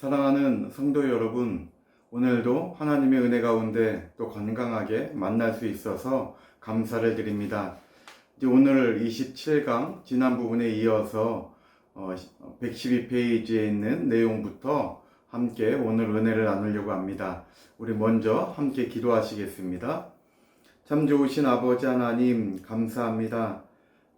사랑하는 성도 여러분, 오늘도 하나님의 은혜 가운데 또 건강하게 만날 수 있어서 감사를 드립니다. 이제 오늘 27강 지난 부분에 이어서 112페이지에 있는 내용부터 함께 오늘 은혜를 나누려고 합니다. 우리 먼저 함께 기도하시겠습니다. 참 좋으신 아버지 하나님 감사합니다.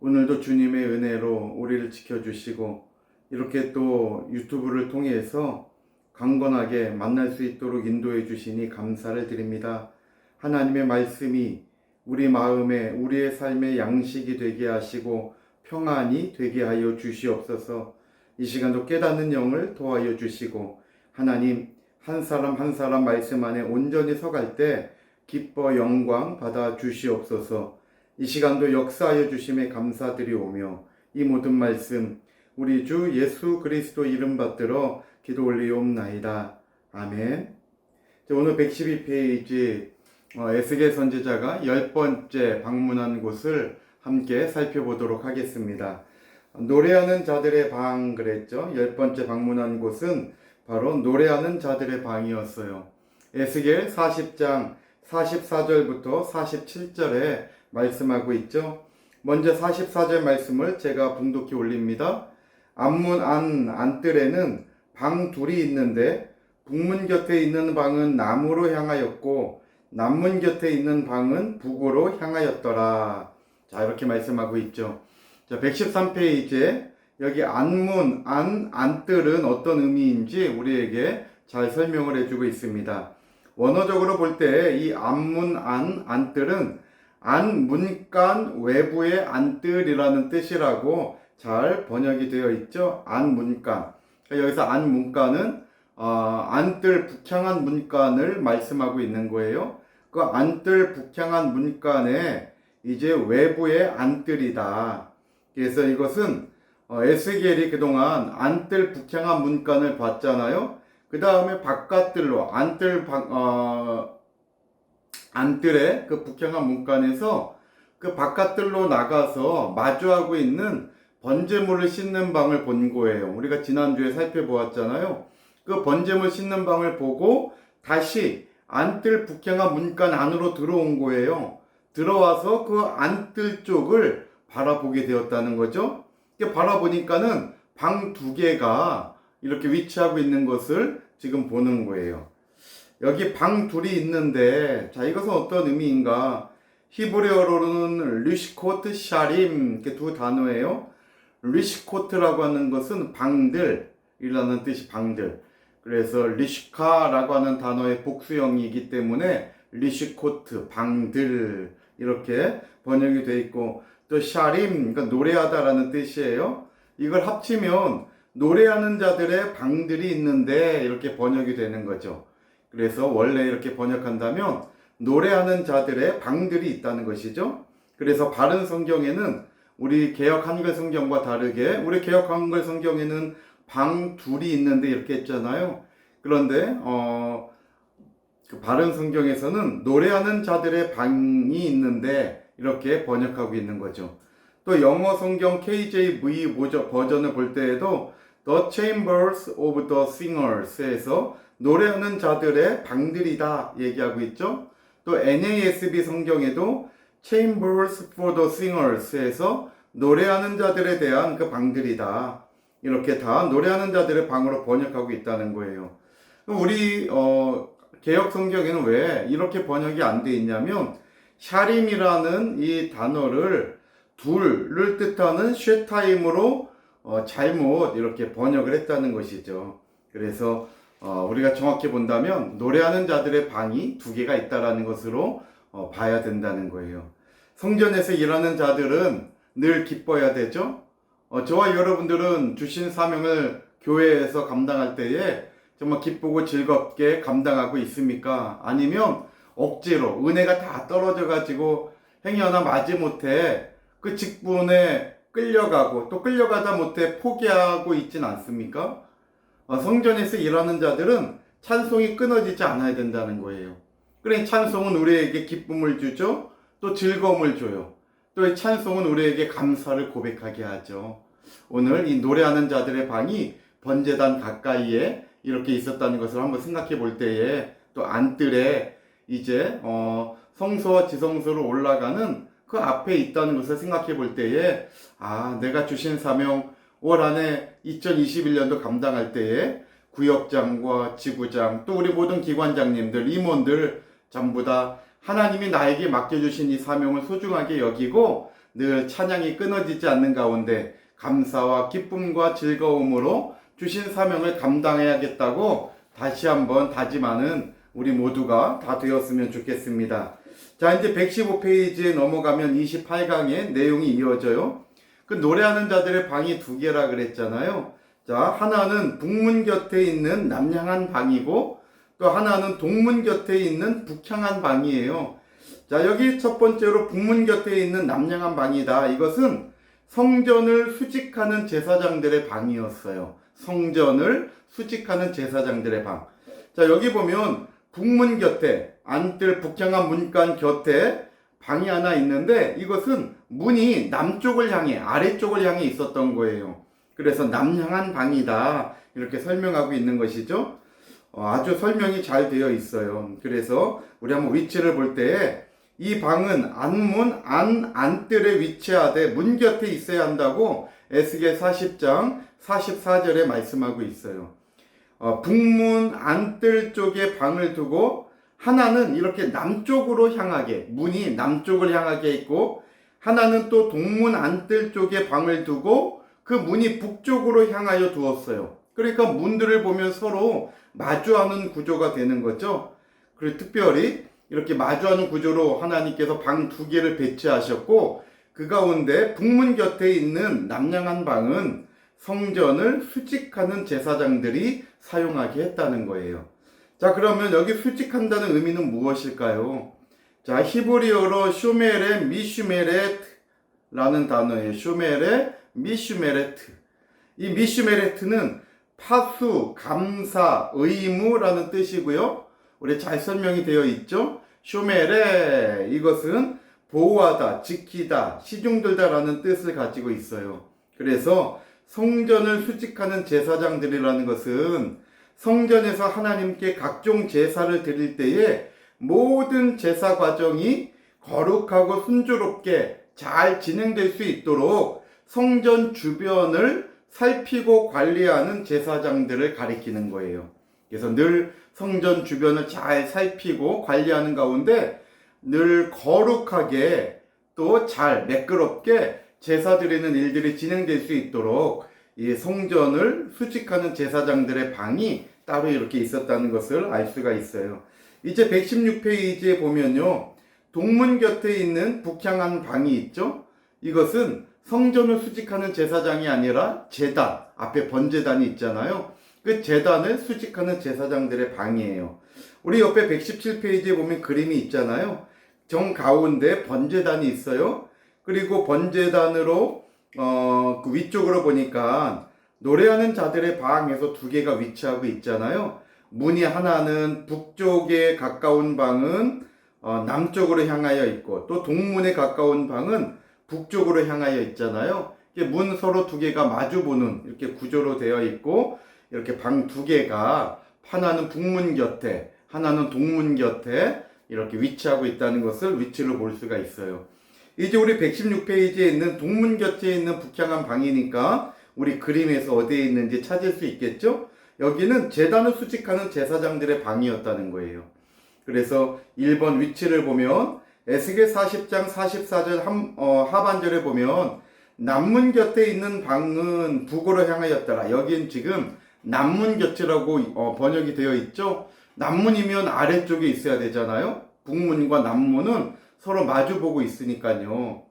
오늘도 주님의 은혜로 우리를 지켜주시고 이렇게 또 유튜브를 통해서 강건하게 만날 수 있도록 인도해 주시니 감사를 드립니다. 하나님의 말씀이 우리 마음에 우리의 삶의 양식이 되게 하시고 평안이 되게 하여 주시옵소서. 이 시간도 깨닫는 영을 도와여 주시고 하나님 한 사람 한 사람 말씀 안에 온전히 서갈 때 기뻐 영광 받아 주시옵소서. 이 시간도 역사하여 주심에 감사드리오며 이 모든 말씀 우리 주 예수 그리스도 이름 받들어 기도 올리옵나이다. 아멘. 오늘 112페이지 에스겔 선지자가 10번째 방문한 곳을 함께 살펴보도록 하겠습니다. 노래하는 자들의 방 그랬죠. 10번째 방문한 곳은 바로 노래하는 자들의 방이었어요. 에스겔 40장 44절부터 47절에 말씀하고 있죠. 먼저 44절 말씀을 제가 봉독해 올립니다. 앞문 안뜰에는 방 둘이 있는데 북문 곁에 있는 방은 남으로 향하였고 남문 곁에 있는 방은 북으로 향하였더라. 자, 이렇게 말씀하고 있죠. 자, 113페이지에 여기 안문, 안뜰은 어떤 의미인지 우리에게 잘 설명을 해주고 있습니다. 원어적으로 볼 때 이 안문, 안뜰은 안문간 외부의 안뜰이라는 뜻이라고 잘 번역이 되어 있죠. 안문간. 여기서 안문간은 안뜰 북향한 문간을 말씀하고 있는 거예요. 그 안뜰 북향한 문간에 이제 외부의 안뜰이다. 그래서 이것은 에스겔이 그동안 안뜰 북향한 문간을 봤잖아요. 그 다음에 바깥뜰로 안뜰의 그 북향한 문간에서 그 바깥뜰로 나가서 마주하고 있는 번제물을 씻는 방을 본 거예요. 우리가 지난주에 살펴보았잖아요. 그 번제물 씻는 방을 보고 다시 안뜰 북향한 문간 안으로 들어온 거예요. 들어와서 그 안뜰 쪽을 바라보게 되었다는 거죠. 바라보니까는 방 두 개가 이렇게 위치하고 있는 것을 지금 보는 거예요. 여기 방 둘이 있는데, 자, 이것은 어떤 의미인가? 히브리어로는 리시코트, 샤림, 이렇게 두 단어예요. 리시코트라고 하는 것은 방들이라는 뜻이 방들. 그래서 리시카라고 하는 단어의 복수형이기 때문에 리시코트, 방들 이렇게 번역이 되어 있고, 또 샤림, 그러니까 노래하다라는 뜻이에요. 이걸 합치면 노래하는 자들의 방들이 있는데 이렇게 번역이 되는 거죠. 그래서 원래 이렇게 번역한다면 노래하는 자들의 방들이 있다는 것이죠. 그래서 바른 성경에는 우리 개역 한글 성경과 다르게 우리 개역 한글 성경에는 방 둘이 있는데 이렇게 했잖아요. 그런데 그 바른 성경에서는 노래하는 자들의 방이 있는데 이렇게 번역하고 있는 거죠. 또 영어 성경 KJV 버전을 볼 때에도 The Chambers of the Singers에서 노래하는 자들의 방들이다 얘기하고 있죠. 또 NASB 성경에도 Chambers for the Singers에서 노래하는 자들에 대한 그 방들이다. 이렇게 다 노래하는 자들의 방으로 번역하고 있다는 거예요. 우리 개역 성경에는 왜 이렇게 번역이 안 돼 있냐면 샤림이라는 이 단어를 둘을 뜻하는 쉐타임으로 잘못 이렇게 번역을 했다는 것이죠. 그래서 우리가 정확히 본다면 노래하는 자들의 방이 두 개가 있다라는 것으로 봐야 된다는 거예요. 성전에서 일하는 자들은 늘 기뻐야 되죠. 저와 여러분들은 주신 사명을 교회에서 감당할 때에 정말 기쁘고 즐겁게 감당하고 있습니까? 아니면 억지로 은혜가 다 떨어져 가지고 행위 하나 마지못해 그 직분에 끌려가고 또 끌려가다 못해 포기하고 있진 않습니까? 성전에서 일하는 자들은 찬송이 끊어지지 않아야 된다는 거예요. 그러니 찬송은 우리에게 기쁨을 주죠. 또 즐거움을 줘요. 또 이 찬송은 우리에게 감사를 고백하게 하죠. 오늘 이 노래하는 자들의 방이 번제단 가까이에 이렇게 있었다는 것을 한번 생각해 볼 때에 또 안뜰에 이제 성소와 지성소로 올라가는 그 앞에 있다는 것을 생각해 볼 때에 내가 주신 사명 올 한해 2021년도 감당할 때에 구역장과 지구장 또 우리 모든 기관장님들 임원들 전부 다 하나님이 나에게 맡겨주신 이 사명을 소중하게 여기고 늘 찬양이 끊어지지 않는 가운데 감사와 기쁨과 즐거움으로 주신 사명을 감당해야겠다고 다시 한번 다짐하는 우리 모두가 다 되었으면 좋겠습니다. 자, 이제 115페이지에 넘어가면 28강의 내용이 이어져요. 그 노래하는 자들의 방이 두 개라 그랬잖아요. 자, 하나는 북문 곁에 있는 남향한 방이고 또 하나는 동문 곁에 있는 북향한 방이에요. 자, 여기 첫 번째로 북문 곁에 있는 남향한 방이다. 이것은 성전을 수직하는 제사장들의 방이었어요. 성전을 수직하는 제사장들의 방. 자, 여기 보면 북문 곁에 안뜰 북향한 문간 곁에 방이 하나 있는데 이것은 문이 남쪽을 향해 아래쪽을 향해 있었던 거예요. 그래서 남향한 방이다 이렇게 설명하고 있는 것이죠. 아주 설명이 잘 되어 있어요. 그래서 우리 한번 위치를 볼 때 이 방은 안문 안뜰에 위치하되 문 곁에 있어야 한다고 에스겔 40장 44절에 말씀하고 있어요. 북문 안뜰 쪽에 방을 두고 하나는 이렇게 남쪽으로 향하게 문이 남쪽을 향하게 있고 하나는 또 동문 안뜰 쪽에 방을 두고 그 문이 북쪽으로 향하여 두었어요. 그러니까 문들을 보면 서로 마주하는 구조가 되는 거죠. 그리고 특별히 이렇게 마주하는 구조로 하나님께서 방 두 개를 배치하셨고 그 가운데 북문 곁에 있는 남향한 방은 성전을 수직하는 제사장들이 사용하게 했다는 거예요. 자, 그러면 여기 수직한다는 의미는 무엇일까요? 자, 히브리어로 쇼메레 미슈메레트라는 단어예요. 쇼메레 미슈메레트. 이 미슈메레트는 파수, 감사, 의무라는 뜻이고요. 우리 잘 설명이 되어 있죠? 쇼메레 이것은 보호하다, 지키다, 시중들다라는 뜻을 가지고 있어요. 그래서 성전을 수직하는 제사장들이라는 것은 성전에서 하나님께 각종 제사를 드릴 때에 모든 제사 과정이 거룩하고 순조롭게 잘 진행될 수 있도록 성전 주변을 살피고 관리하는 제사장들을 가리키는 거예요. 그래서 늘 성전 주변을 잘 살피고 관리하는 가운데 늘 거룩하게 또 잘 매끄럽게 제사 드리는 일들이 진행될 수 있도록 이 성전을 수직하는 제사장들의 방이 따로 이렇게 있었다는 것을 알 수가 있어요. 이제 116페이지에 보면요. 동문 곁에 있는 북향한 방이 있죠. 이것은 성전을 수직하는 제사장이 아니라 제단, 앞에 번제단이 있잖아요. 그 제단을 수직하는 제사장들의 방이에요. 우리 옆에 117페이지에 보면 그림이 있잖아요. 정 가운데 번제단이 있어요. 그리고 번제단으로 그 위쪽으로 보니까 노래하는 자들의 방에서 두 개가 위치하고 있잖아요. 문이 하나는 북쪽에 가까운 방은 남쪽으로 향하여 있고 또 동문에 가까운 방은 북쪽으로 향하여 있잖아요. 문 서로 두 개가 마주보는 이렇게 구조로 되어 있고 이렇게 방 두 개가 하나는 북문 곁에 하나는 동문 곁에 이렇게 위치하고 있다는 것을 위치로 볼 수가 있어요. 이제 우리 116페이지에 있는 동문 곁에 있는 북향한 방이니까 우리 그림에서 어디에 있는지 찾을 수 있겠죠? 여기는 제단을 수직하는 제사장들의 방이었다는 거예요. 그래서 1번 위치를 보면 에스겔 40장 44절 하반절에 보면 남문 곁에 있는 방은 북으로 향하였더라. 여긴 지금 남문 곁이라고 번역이 되어 있죠. 남문이면 아래쪽에 있어야 되잖아요. 북문과 남문은 서로 마주보고 있으니까요.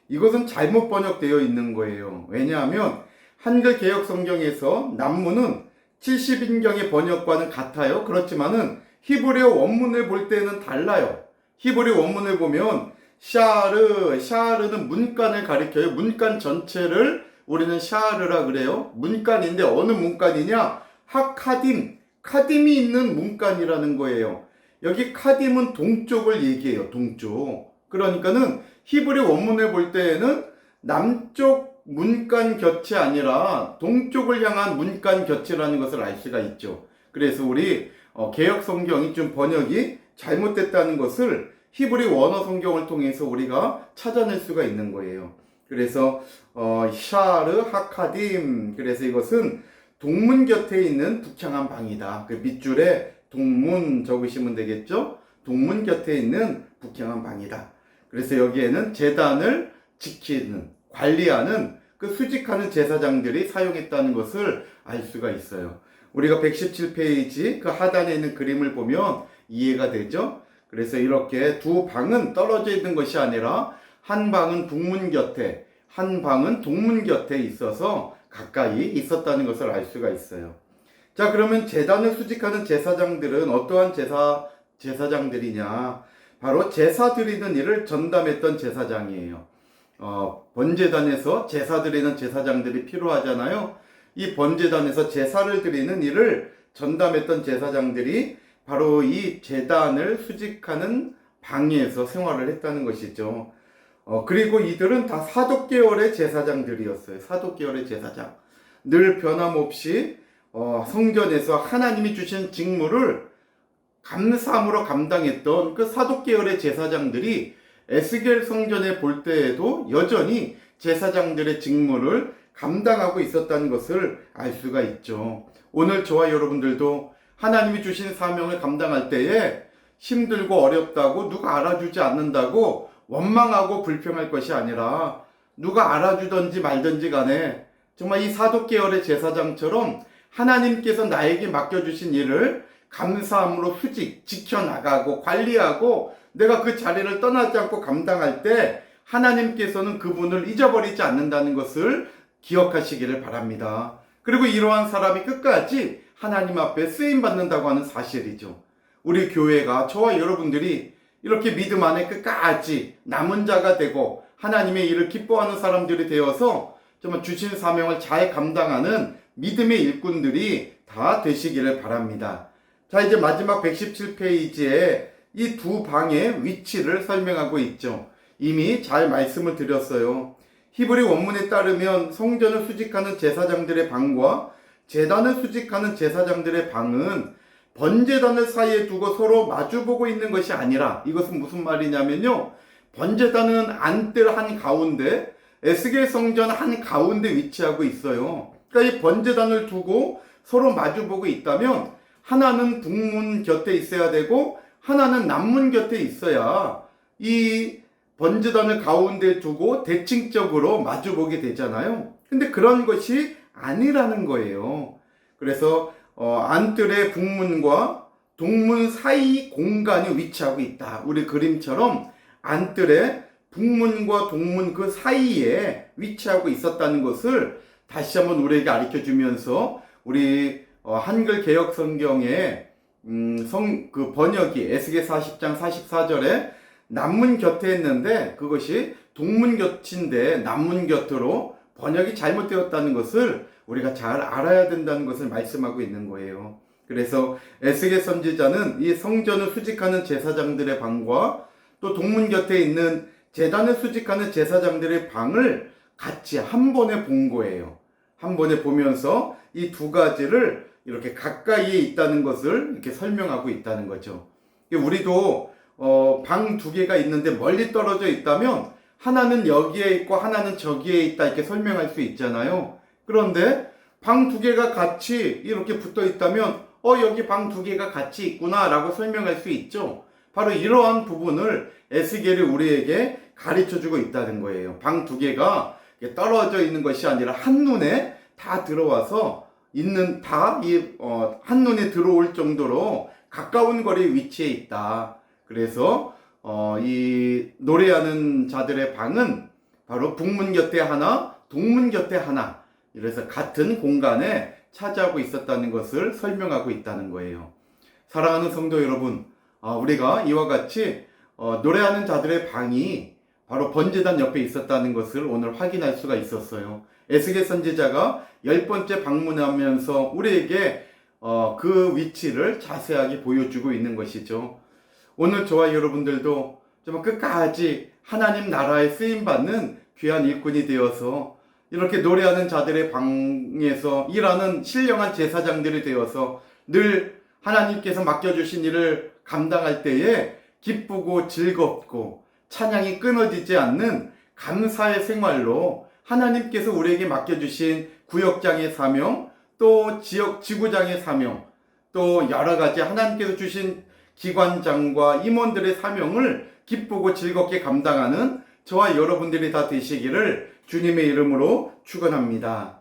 이것은 잘못 번역되어 있는 거예요. 왜냐하면 한글 개역 성경에서 남문은 70인경의 번역과는 같아요. 그렇지만은 히브리어 원문을 볼 때는 달라요. 히브리 원문을 보면 샤르는 문간을 가리켜요. 문간 전체를 우리는 샤르라 그래요. 문간인데 어느 문간이냐? 카딤이 있는 문간이라는 거예요. 여기 카딤은 동쪽을 얘기해요. 동쪽. 그러니까는 히브리 원문을 볼 때에는 남쪽 문간 곁이 아니라 동쪽을 향한 문간 곁이라는 것을 알 수가 있죠. 그래서 우리 개역 성경이 좀 번역이 잘못됐다는 것을 히브리 원어 성경을 통해서 우리가 찾아낼 수가 있는 거예요. 그래서 샤르 하카딤, 그래서 이것은 동문 곁에 있는 북향한 방이다. 그 밑줄에 동문 적으시면 되겠죠? 동문 곁에 있는 북향한 방이다. 그래서 여기에는 제단을 지키는, 관리하는 그 수직하는 제사장들이 사용했다는 것을 알 수가 있어요. 우리가 117페이지 그 하단에 있는 그림을 보면 이해가 되죠? 그래서 이렇게 두 방은 떨어져 있는 것이 아니라 한 방은 북문 곁에, 한 방은 동문 곁에 있어서 가까이 있었다는 것을 알 수가 있어요. 자, 그러면 제단을 수직하는 제사장들은 어떠한 제사장들이냐? 바로 제사 드리는 일을 전담했던 제사장이에요. 번제단에서 제사 드리는 제사장들이 필요하잖아요. 이 번제단에서 제사를 드리는 일을 전담했던 제사장들이 바로 이 제단을 수직하는 방에서 생활을 했다는 것이죠. 그리고 이들은 다 사독계열의 제사장들이었어요. 사독계열의 제사장. 늘 변함없이 성전에서 하나님이 주신 직무를 감사함으로 감당했던 그 사독계열의 제사장들이 에스겔 성전에 볼 때에도 여전히 제사장들의 직무를 감당하고 있었다는 것을 알 수가 있죠. 오늘 저와 여러분들도 하나님이 주신 사명을 감당할 때에 힘들고 어렵다고 누가 알아주지 않는다고 원망하고 불평할 것이 아니라 누가 알아주든지 말든지 간에 정말 이 사독계열의 제사장처럼 하나님께서 나에게 맡겨주신 일을 감사함으로 수직 지켜나가고 관리하고 내가 그 자리를 떠나지 않고 감당할 때 하나님께서는 그분을 잊어버리지 않는다는 것을 기억하시기를 바랍니다. 그리고 이러한 사람이 끝까지 하나님 앞에 쓰임받는다고 하는 사실이죠. 우리 교회가 저와 여러분들이 이렇게 믿음 안에 끝까지 남은 자가 되고 하나님의 일을 기뻐하는 사람들이 되어서 정말 주신 사명을 잘 감당하는 믿음의 일꾼들이 다 되시기를 바랍니다. 자, 이제 마지막 117페이지에 이 두 방의 위치를 설명하고 있죠. 이미 잘 말씀을 드렸어요. 히브리 원문에 따르면 성전을 수직하는 제사장들의 방과 제단을 수직하는 제사장들의 방은 번제단을 사이에 두고 서로 마주보고 있는 것이 아니라, 이것은 무슨 말이냐면요, 번제단은 안뜰 한가운데 에스겔 성전 한가운데 위치하고 있어요. 그러니까 이 번제단을 두고 서로 마주보고 있다면 하나는 북문 곁에 있어야 되고 하나는 남문 곁에 있어야 이 번제단을 가운데 두고 대칭적으로 마주보게 되잖아요. 근데 그런 것이 아니라는 거예요. 그래서 안뜰의 북문과 동문 사이 공간이 위치하고 있다. 우리 그림처럼 안뜰의 북문과 동문 그 사이에 위치하고 있었다는 것을 다시 한번 우리에게 가르쳐 주면서 우리 한글 개역 성경의 그 번역이 에스겔 40장 44절에 남문 곁에 했는데 그것이 동문 곁인데 남문 곁으로 번역이 잘못되었다는 것을 우리가 잘 알아야 된다는 것을 말씀하고 있는 거예요. 그래서 에스겔 선지자는 이 성전을 수직하는 제사장들의 방과 또 동문 곁에 있는 제단을 수직하는 제사장들의 방을 같이 한 번에 본 거예요. 한 번에 보면서 이 두 가지를 이렇게 가까이에 있다는 것을 이렇게 설명하고 있다는 거죠. 우리도 방 두 개가 있는데 멀리 떨어져 있다면 하나는 여기에 있고 하나는 저기에 있다 이렇게 설명할 수 있잖아요. 그런데 방 두 개가 같이 이렇게 붙어 있다면 여기 방 두 개가 같이 있구나 라고 설명할 수 있죠. 바로 이러한 부분을 에스겔이 우리에게 가르쳐주고 있다는 거예요. 방 두 개가 떨어져 있는 것이 아니라 한눈에 다 들어와서 있는 한눈에 들어올 정도로 가까운 거리에 위치해 있다. 그래서 이 노래하는 자들의 방은 바로 북문 곁에 하나, 동문 곁에 하나, 이래서 같은 공간에 차지하고 있었다는 것을 설명하고 있다는 거예요. 사랑하는 성도 여러분, 우리가 이와 같이 노래하는 자들의 방이 바로 번제단 옆에 있었다는 것을 오늘 확인할 수가 있었어요. 에스겔 선지자가 10번째 방문하면서 우리에게 그 위치를 자세하게 보여주고 있는 것이죠. 오늘 저와 여러분들도 정말 끝까지 하나님 나라에 쓰임받는 귀한 일꾼이 되어서 이렇게 노래하는 자들의 방에서 일하는 신령한 제사장들이 되어서 늘 하나님께서 맡겨주신 일을 감당할 때에 기쁘고 즐겁고 찬양이 끊어지지 않는 감사의 생활로 하나님께서 우리에게 맡겨주신 구역장의 사명, 또 지구장의 사명, 또 여러 가지 하나님께서 주신 기관장과 임원들의 사명을 기쁘고 즐겁게 감당하는 저와 여러분들이 다 되시기를 주님의 이름으로 축원합니다.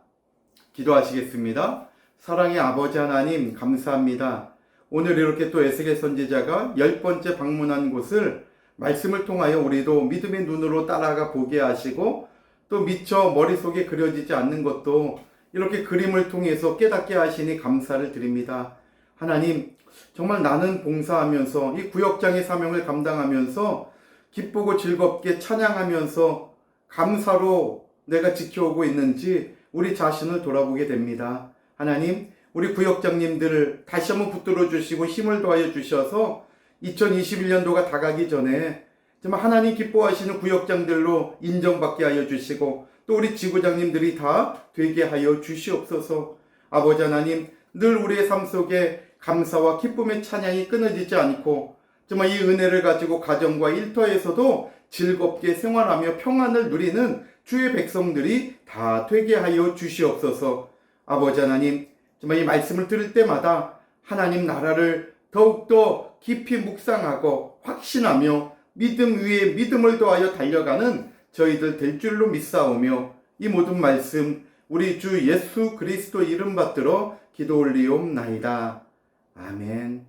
기도하시겠습니다. 사랑의 아버지 하나님, 감사합니다. 오늘 이렇게 또 에스겔 선지자가 10번째 방문한 곳을 말씀을 통하여 우리도 믿음의 눈으로 따라가 보게 하시고, 또 미처 머릿속에 그려지지 않는 것도 이렇게 그림을 통해서 깨닫게 하시니 감사를 드립니다. 하나님, 정말 나는 봉사하면서 이 구역장의 사명을 감당하면서 기쁘고 즐겁게 찬양하면서 감사로 내가 지켜오고 있는지 우리 자신을 돌아보게 됩니다. 하나님, 우리 구역장님들을 다시 한번 붙들어 주시고 힘을 더하여 주셔서 2021년도가 다가기 전에 정말 하나님 기뻐하시는 구역장들로 인정받게 하여 주시고, 또 우리 지구장님들이 다 되게 하여 주시옵소서. 아버지 하나님, 늘 우리의 삶 속에 감사와 기쁨의 찬양이 끊어지지 않고 정말 이 은혜를 가지고 가정과 일터에서도 즐겁게 생활하며 평안을 누리는 주의 백성들이 다 되게 하여 주시옵소서. 아버지 하나님, 정말 이 말씀을 들을 때마다 하나님 나라를 더욱더 깊이 묵상하고 확신하며 믿음 위에 믿음을 더하여 달려가는 저희들 될 줄로 믿사오며, 이 모든 말씀 우리 주 예수 그리스도 이름 받들어 기도 올리옵나이다. 아멘.